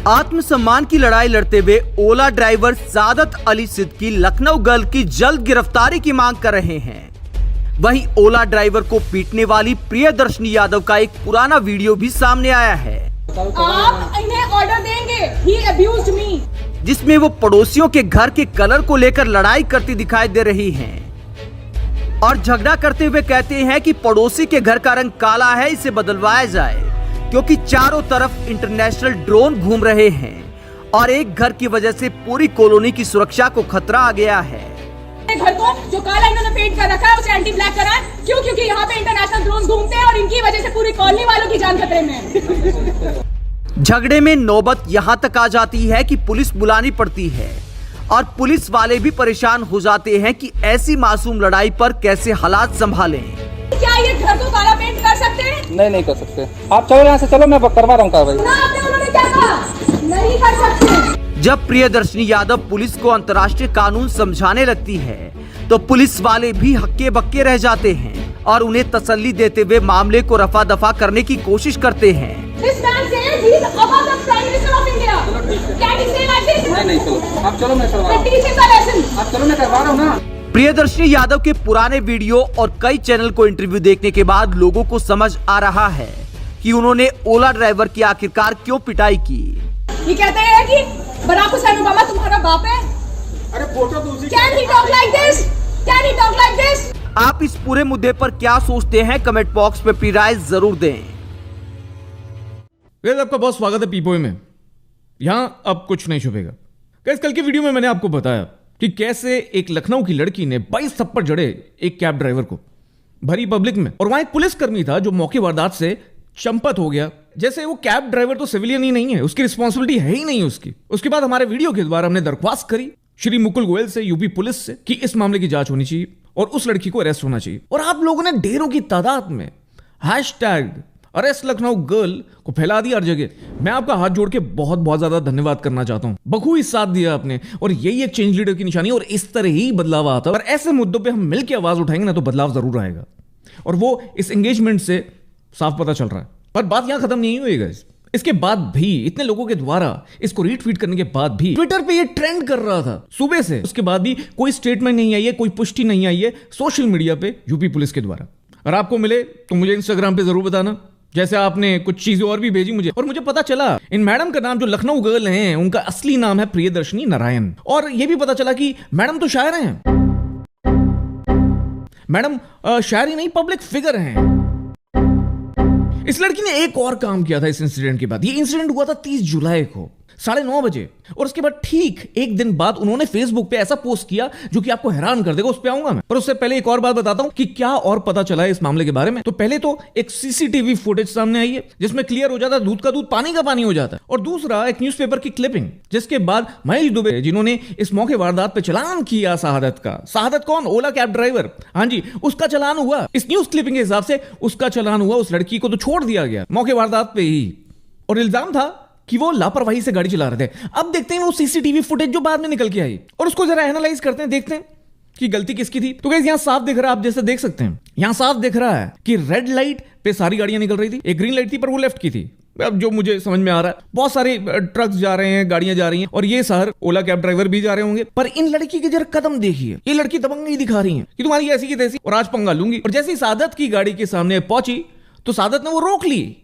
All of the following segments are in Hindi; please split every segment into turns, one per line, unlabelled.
आत्मसम्मान की लड़ाई लड़ते हुए ओला ड्राइवर सादत अली सिद्दीकी लखनऊ गर्ल की जल्द गिरफ्तारी की मांग कर रहे हैं। वहीं ओला ड्राइवर को पीटने वाली प्रियदर्शनी यादव का एक पुराना वीडियो भी सामने आया है।
आप इन्हें ऑर्डर देंगे, he abused me,
जिसमें वो पड़ोसियों के घर के कलर को लेकर लड़ाई करती दिखाई दे रही हैं और झगड़ा करते हुए कहते हैं कि पड़ोसी के घर का रंग काला है, इसे बदलवाया जाए क्योंकि चारों तरफ इंटरनेशनल ड्रोन घूम रहे हैं और एक घर की वजह से पूरी कॉलोनी की सुरक्षा को खतरा आ गया है।
घर को जो काला इन्होंने पेंट कर रखा है उसे एंटी ब्लैक करा, क्यों? क्योंकि यहाँ पे इंटरनेशनल ड्रोन घूमते हैं और इनकी वजह से पूरी कॉलोनी वालों की जान खतरे में है।
झगड़े में नौबत यहाँ तक आ जाती है कि पुलिस बुलानी पड़ती है और पुलिस वाले भी परेशान हो जाते हैं कि ऐसी मासूम लड़ाई पर कैसे हालात संभालें।
क्या ये घर को काला पेंट कर सकते हैं?
नहीं कर सकते। आप चलो यहाँ से, चलो मैं करवा रहा हूँ कार्रवाई।
उन्होंने क्या कहा? नहीं कर सकते।
जब प्रियदर्शनी यादव पुलिस को अंतर्राष्ट्रीय कानून समझाने लगती है तो पुलिस वाले भी हक्के बक्के रह जाते हैं और उन्हें तसल्ली देते हुए मामले को रफा दफा करने की कोशिश करते हैं।
नहीं चलो, आप चलो मैं करवा रहा हूँ। आप चलो मैं करवा रहा हूँ ना।
प्रियदर्शनी यादव के पुराने वीडियो और कई चैनल को इंटरव्यू देखने के बाद लोगों को समझ आ रहा है कि उन्होंने ओला ड्राइवर की आखिरकार क्यों पिटाई की।
ये कहते हैं कि बराक हुसैन ओबामा तुम्हारा बाप है।
अरे फोटो तो उसी।
Can he talk like this? Can he talk like this?
आप इस पूरे मुद्दे पर क्या सोचते हैं, कमेंट बॉक्स में अपनी राय जरूर दें।
गाइस आपका बहुत स्वागत है पीपोए में। यहां अब कुछ नहीं छुपेगा। गाइस कल की वीडियो में मैंने आपको बताया कि कैसे एक लखनऊ की लड़की ने 22 थप्पड़ जड़े एक कैब ड्राइवर को भरी पब्लिक में, और वहां एक पुलिसकर्मी था जो मौके वारदात से चंपत हो गया। जैसे वो कैब ड्राइवर तो सिविलियन ही नहीं है, उसकी रिस्पॉन्सिबिलिटी है ही नहीं उसकी। उसके बाद हमारे वीडियो के द्वारा हमने दरख्वास्त करी श्री मुकुल गोयल से, यूपी पुलिस से, कि इस मामले की जांच होनी चाहिए और उस लड़की को अरेस्ट होना चाहिए। और आप लोगों ने ढेरों की तादाद में हैशटैग अरेस्ट लखनऊ गर्ल को फैला दिया हर जगह। मैं आपका हाथ जोड़ के बहुत बहुत ज्यादा धन्यवाद करना चाहता हूं। बखूबी साथ दिया आपने, और यही एक चेंज लीडर की निशानी है और इस तरह ही बदलाव आता है। और ऐसे मुद्दों पे हम मिलकर आवाज उठाएंगे ना तो बदलाव जरूर आएगा, और वो इस एंगेजमेंट से साफ पता चल रहा है। पर बात यहां खत्म नहीं हुई गाइस। इसके बाद भी इतने लोगों के द्वारा इसको रीट्वीट करने के बाद भी ट्विटर पे ये ट्रेंड कर रहा था सुबह से, उसके बाद भी कोई स्टेटमेंट नहीं आई है, कोई पुष्टि नहीं आई है सोशल मीडिया पे यूपी पुलिस के द्वारा। अगर आपको मिले तो मुझे इंस्टाग्राम पे जरूर बताना, जैसे आपने कुछ चीजें और भी भेजी मुझे। और मुझे पता चला इन मैडम का नाम जो लखनऊ गर्ल हैं उनका असली नाम है प्रियदर्शनी नारायण। और यह भी पता चला कि मैडम तो शायर हैं, मैडम शायर ही नहीं पब्लिक फिगर हैं। इस लड़की ने एक और काम किया था इस इंसिडेंट के बाद। ये इंसिडेंट हुआ था 30 जुलाई को 9:30 बजे, और उसके बाद ठीक एक दिन बाद उन्होंने फेसबुक पे ऐसा पोस्ट किया जो कि आपको हैरान कर देगा, उस पे आऊंगा मैं। पर उससे पहले एक और बात बताता हूं कि क्या और पता चला है इस मामले के बारे में। तो पहले तो एक सीसीटीवी फुटेज सामने आई है जिसमें क्लियर हो जाता है दूध का दूध पानी का पानी हो जाता है, और दूसरा एक न्यूज़पेपर की क्लिपिंग जिसके बाद महेश दुबे जिन्होंने इस मौके वारदात पे चलान किया शहादत का, शहादत कौन? ओला कैब ड्राइवर, हाँ जी, उसका चलान हुआ। इस न्यूज क्लिपिंग के हिसाब से उसका चलान हुआ, उस लड़की को तो छोड़ दिया गया मौके वारदात पे ही, और इल्जाम था कि वो लापरवाही से गाड़ी चला रहे थे। अब देखते हैं वो सीसीटीवी फुटेज जो बाद में निकल के आई, और उसको जरा एनालाइज करते हैं, देखते हैं कि गलती किसकी थी। तो गाइस यहां साफ दिख रहा है, आप जैसे देख सकते हैं यहां साफ दिख रहा है कि रेड लाइट पे सारी गाड़ियां निकल रही थी, एक ग्रीन लाइट थी पर वो लेफ्ट की थी। अब जो मुझे समझ में आ रहा है बहुत सारे ट्रक्स जा रहे हैं, गाड़ियां जा रही हैं, और ये शहर ओला कैब ड्राइवर भी जा रहे होंगे। पर इन लड़की के जरा कदम देखिए, ये लड़की दबंगई दिखा रही है कि तुम्हारी ऐसी की तैसी और आज पंगा लूंगी। और जैसे ही सादत की गाड़ी के सामने पहुंची तो सादत ने वो रोक ली,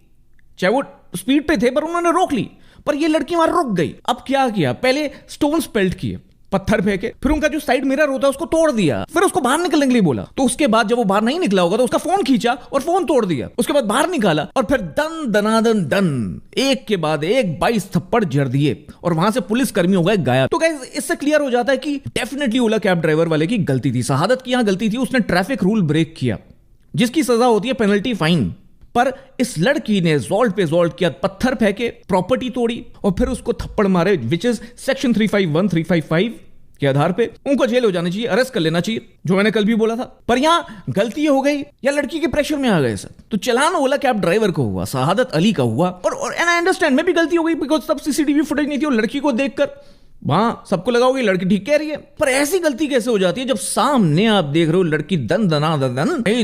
चाहे वो स्पीड पे थे पर उन्होंने रोक ली, पर ये लड़की वहां रुक गई। अब क्या किया? पहले स्टोन्स पेल्ट किए, पत्थर फेंके, फिर उनका जो साइड मिरर होता है उसको तोड़ दिया, फिर उसको बाहर निकलने के लिए बोला। तो उसके बाद जब वो बाहर नहीं निकला होगा तो उसका फोन खींचा और फोन तोड़ दिया। उसके बाद बाहर निकाला और फिर दन दनादन दन एक के बाद एक 22 थप्पड़ जड़ दिए, और वहां से पुलिस कर्मी हो गए गायब। तो गाइस इससे क्लियर हो जाता है कि डेफिनेटली ओला कैब ड्राइवर वाले की गलती थी, शहादत की यहां गलती थी। उसने ट्रैफिक रूल ब्रेक किया जिसकी सजा होती है पेनल्टी, फाइन। पर इस लड़की ने जोल्ट पे जोल्ट किया, पत्थर फेंके, प्रॉपर्टी तोड़ी और फिर उसको थप्पड़ मारे, विच इज सेक्शन 351 355 के आधार पे उनको जेल हो जानी चाहिए, अरेस्ट कर लेना चाहिए, जो मैंने कल भी बोला था। पर यहां गलती हो गई या लड़की के प्रेशर में आ गए सर, तो चलान ओला कैब ड्राइवर को हुआ, शहादत अली का हुआ। और एंड आई अंडरस्टैंड, मैं भी गलती हो गई बिकॉज सब सीसीटीवी फुटेज नहीं थी और लड़की को देखकर वहां सबको लगाओगे लड़की ठीक कह रही है, पर ऐसी गलती कैसे हो जाती है जब सामने आप देख रहे हो लड़की दन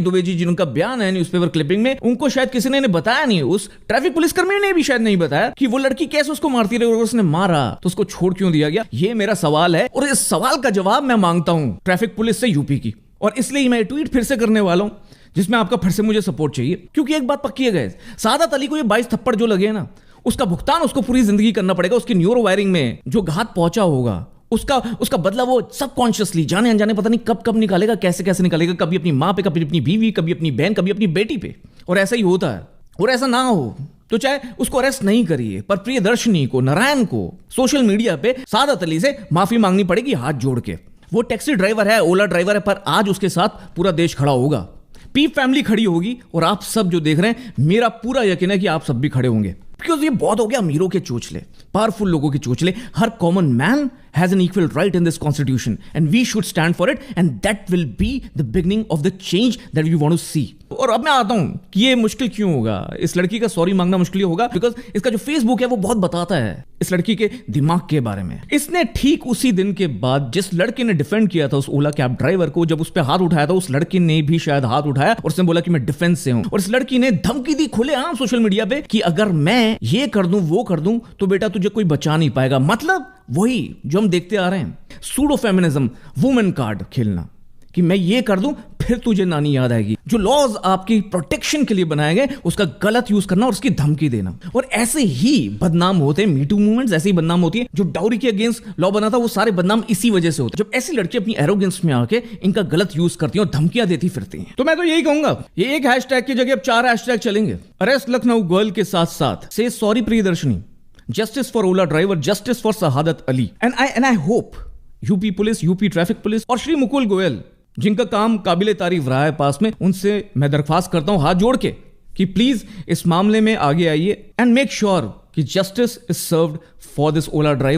दुबे जी जिनका बयान है न्यूज़पेपर क्लिपिंग में, उनको शायद किसी ने बताया नहीं, उस ट्रैफिक पुलिसकर्मी ने भी शायद नहीं बताया कि वो लड़की कैसे उसको मारती रही और उसने मारा तो उसको छोड़ क्यों दिया गया। ये मेरा सवाल है और इस सवाल का जवाब मैं मांगता हूं ट्रैफिक पुलिस से यूपी की, और इसलिए मैं ट्वीट फिर से करने वाला हूं जिसमें आपका फिर से मुझे सपोर्ट चाहिए। क्योंकि एक बात पक्की है गाइस, सादत अली को ये 22 थप्पड़ जो लगे ना, उसका भुगतान उसको पूरी जिंदगी करना पड़ेगा। उसकी न्यूरो वायरिंग में जो घात पहुंचा होगा उसका बदला वो सबकॉन्शियसली जाने अनजाने पता नहीं कब निकालेगा, कैसे निकालेगा, कभी अपनी मां पे, कभी अपनी बीवी, कभी अपनी बहन, कभी अपनी बेटी पे। और ऐसा ही होता है। और ऐसा ना हो तो चाहे उसको अरेस्ट नहीं करिए, पर प्रियदर्शनी को, नारायण को सोशल मीडिया पे सादत अली से माफी मांगनी पड़ेगी हाथ जोड़ के। वो टैक्सी ड्राइवर है, ओला ड्राइवर है, पर आज उसके साथ पूरा देश खड़ा होगा, पीप फैमिली खड़ी होगी, और आप सब जो देख रहे हैं मेरा पूरा यकीन है कि आप सब भी खड़े होंगे। बिकॉज ये बहुत हो गया अमीरों के चोचले, पावरफुल लोगों के चोचले। हर common man has an equal right in this constitution and we should stand for it and that will be the beginning of the change that we want to see. और अब मैं आता हूं कि ये मुश्किल क्यों होगा, इस लड़की का सॉरी मांगना मुश्किल होगा बिकॉज इसका जो फेसबुक है वो बहुत बताता है इस लड़की के दिमाग के बारे में। इसने ठीक उसी दिन के बाद जिस लड़के ने डिफेंड किया था उस ओला कैब ड्राइवर को, जब उस पर हाथ उठाया था, उस लड़के ने भी शायद हाथ उठाया और उसने बोला कि मैं डिफेंस से हूं, और इस लड़की ने धमकी दी खुलेआम सोशल मीडिया पे कि अगर मैं ये कर दूं वो कर दूं तो बेटा तुझे कोई बचा नहीं पाएगा। मतलब वही जो हम देखते आ रहे हैं, सूडो फेमिनिज्म, वुमेन कार्ड खेलना कि मैं ये कर दूं फिर तुझे नानी याद आएगी। जो लॉज आपकी प्रोटेक्शन के लिए बनाए गए उसका गलत यूज करना और उसकी धमकी देना। और ऐसे ही बदनाम होते हैं मीटू मूवमेंट्स, ऐसे ही बदनाम होती है जो डाउरी के अगेंस्ट लॉ बना था, वो सारे बदनाम इसी वजह से होते हैं। जब ऐसी लड़की अपनी एरोगेंस में आके इनका गलत यूज करती है और धमकियां देती फिरती हैं। तो मैं तो यही कहूंगा, ये एक हैशटैग की जगह अब 4 हैशटैग चलेंगे। अरेस्ट लखनऊ गर्ल के साथ साथ से sorry Priyadarshini, justice for Ola driver, justice for Shahadat Ali, and I hope UP police, UP traffic police और श्री मुकुल गोयल जिनका काम काबिले तारीफ रहा है पास में, उनसे मैं दरख्वास्त करता हूं हाथ जोड़ के कि प्लीज इस मामले में आगे आइए एंड मेक श्योर कि justice is served for this Ola driver.